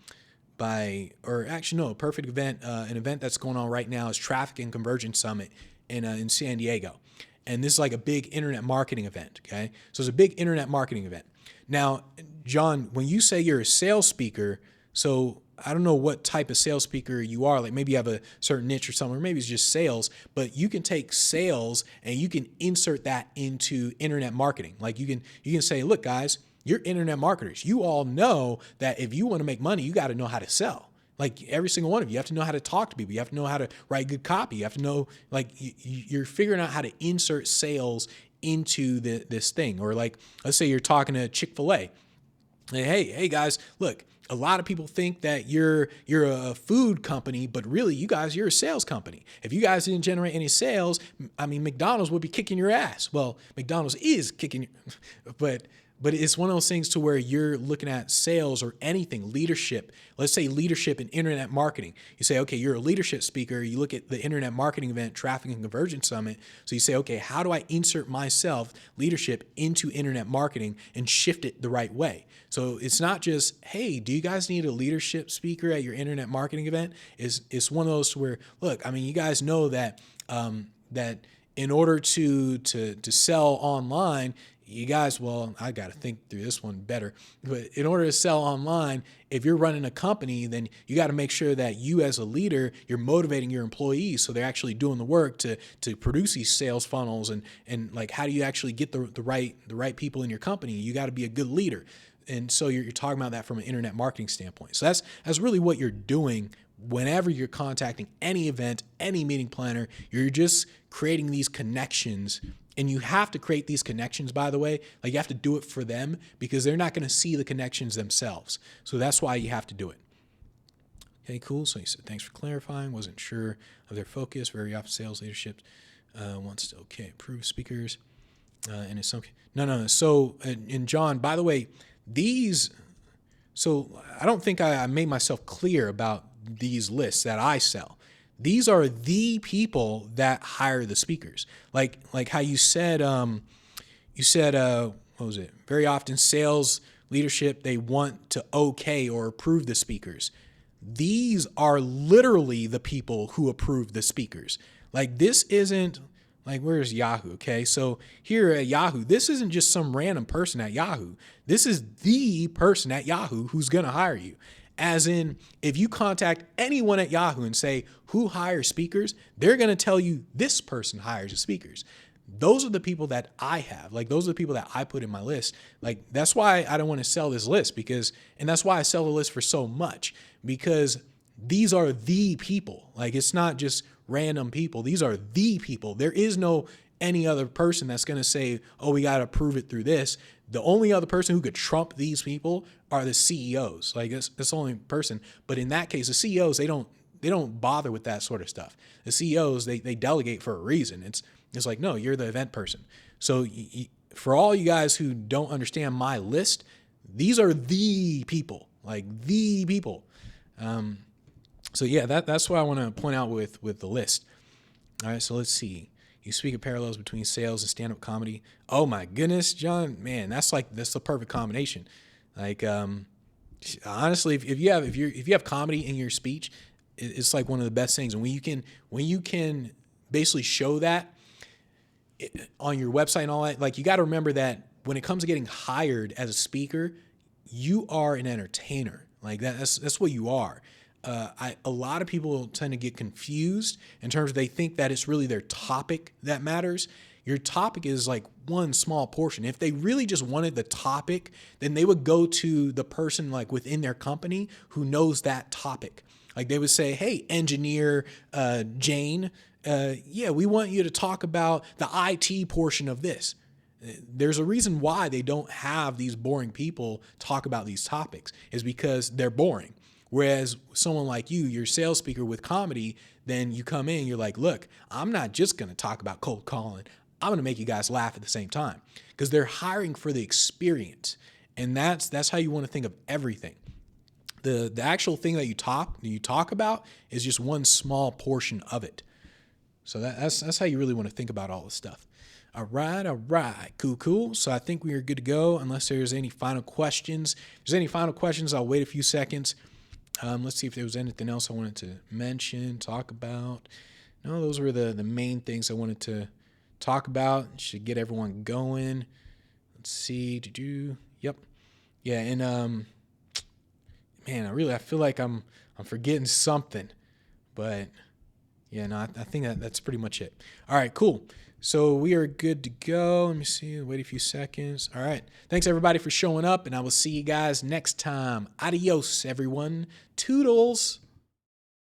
perfect event, an event that's going on right now is Traffic and Conversion Summit in San Diego. And this is like a big internet marketing event, okay? So it's a big internet marketing event. Now, John, when you say you're a sales speaker, so I don't know what type of sales speaker you are. Like maybe you have a certain niche or something, or maybe it's just sales, but you can take sales and you can insert that into internet marketing. Like you can say, look, guys, you're internet marketers. You all know that if you want to make money, you got to know how to sell. Like every single one of you have to know how to talk to people. You have to know how to write good copy. You have to know, like you're figuring out how to insert sales into this thing. Or like, let's say you're talking to Chick-fil-A. Hey guys, look, a lot of people think that you're a food company, but really you're a sales company. If you guys didn't generate any sales, I mean, McDonald's would be kicking your ass. Well, McDonald's is kicking but it's one of those things to where you're looking at sales or anything, leadership. Let's say leadership in internet marketing. You say, okay, you're a leadership speaker. You look at the internet marketing event, Traffic and Conversion Summit. So you say, okay, how do I insert myself, leadership, into internet marketing and shift it the right way? So it's not just, hey, do you guys need a leadership speaker at your internet marketing event? It's one of those where, look, I mean, you guys know that that in order to sell online, you guys, well, I got to think through this one better. But in order to sell online, if you're running a company, then you got to make sure that you as a leader, you're motivating your employees so they're actually doing the work to produce these sales funnels and like how do you actually get the right people in your company? You got to be a good leader. And so you're talking about that from an internet marketing standpoint. So that's really what you're doing whenever you're contacting any event, any meeting planner, you're just creating these connections. And you have to create these connections, by the way. Like, you have to do it for them because they're not going to see the connections themselves. So that's why you have to do it. Okay, cool. So he said, thanks for clarifying. Wasn't sure of their focus. Very often sales leadership wants to, improve speakers. And it's okay. No. So, and John, by the way, so I don't think I made myself clear about these lists that I sell. These are the people that hire the speakers. Like how you said, what was it? Very often sales leadership, they want to or approve the speakers. These are literally the people who approve the speakers. Like, this isn't like, where's Yahoo? Okay. So here at Yahoo, this isn't just some random person at Yahoo. This is the person at Yahoo who's going to hire you. As in, if you contact anyone at Yahoo and say, who hires speakers, they're going to tell you this person hires the speakers. Those are the people that I have. Like, those are the people that I put in my list. Like, that's why I don't want to sell this list and that's why I sell the list for so much, because these are the people. Like, it's not just random people. These are the people. There is no any other person that's going to say, oh, we got to prove it through this. The only other person who could trump these people are the CEOs. Like, that's the only person. But in that case, the CEOs, they don't bother with that sort of stuff. The CEOs, they delegate for a reason. It's like, no, you're the event person. So for all you guys who don't understand my list, these are the people, like the people. So yeah, that's what I want to point out with the list. All right, so let's see. You speak of parallels between sales and stand-up comedy. Oh my goodness, John, man, that's the perfect combination. Like, honestly, if you have comedy in your speech, it's like one of the best things. And when you can basically show that on your website and all that, like, you got to remember that when it comes to getting hired as a speaker, you are an entertainer. Like, that's what you are. A lot of people tend to get confused in terms of, they think that it's really their topic that matters. Your topic is like one small portion. If they really just wanted the topic, then they would go to the person like within their company who knows that topic. Like, they would say, hey, engineer Jane, we want you to talk about the IT portion of this. There's a reason why they don't have these boring people talk about these topics, is because they're boring. Whereas someone like you're a sales speaker with comedy, then you come in, you're like, look, I'm not just going to talk about cold calling. I'm going to make you guys laugh at the same time, because they're hiring for the experience. And that's how you want to think of everything. The actual thing that you talk about is just one small portion of it. So that's how you really want to think about all this stuff. All right. Cool. So I think we are good to go, unless there's any final questions. If there's any final questions, I'll wait a few seconds. Let's see if there was anything else I wanted to mention, talk about. No, those were the main things I wanted to talk about. Should get everyone going. Let's see. Yep. Yeah, and man, I feel like I'm forgetting something, but yeah, no, I think that's pretty much it. All right, cool. So we are good to go. Let me see. Wait a few seconds. All right. Thanks, everybody, for showing up, and I will see you guys next time. Adios, everyone. Toodles.